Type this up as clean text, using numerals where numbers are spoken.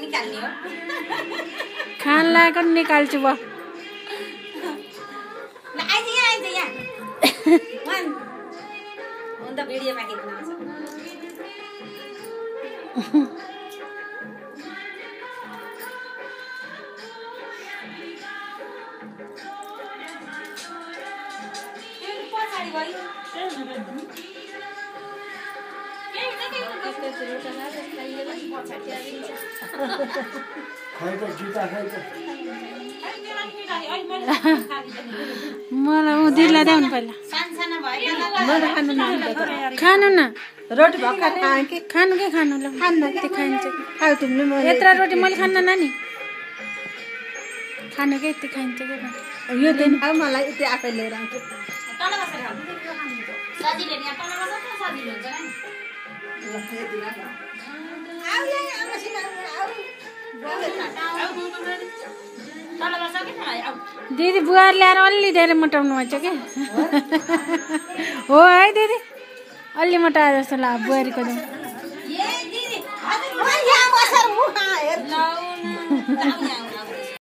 निकाल्ने हो खान लागेको निकाल्छु ब ल आइज यहाँ वन अन्त भिडियोमा खिच्न आउँछ पछाडि गयो मलाई उदिरलाई देऊ न पहिला सानसाना भयो खानु न रोटी भर्खर खाएँ कि खानु के खानु ल त्यो खाइन्छ खाऊ तिमीले मैले यत्रो रोटी मैले खान्न नानी खानु के यति खाइन्छ के यो दिन खाऊ मलाई यति आफै लिएर आउँछु तल बसेर खाऊ सजिलो नि तल बसेर त सजिलो हुन्छ नि आउ यहाँ आमासिन तल बसेर के खाऊ आउ दिदी बुहार ल्याएर अलि धेरै मोटाउनु भन्छ के हो है दिदी अलि मोटाए जस्तो लाग्यो बुहारीको दम ए दिदी हजुर यहाँ बसेर मुख हेर लाउन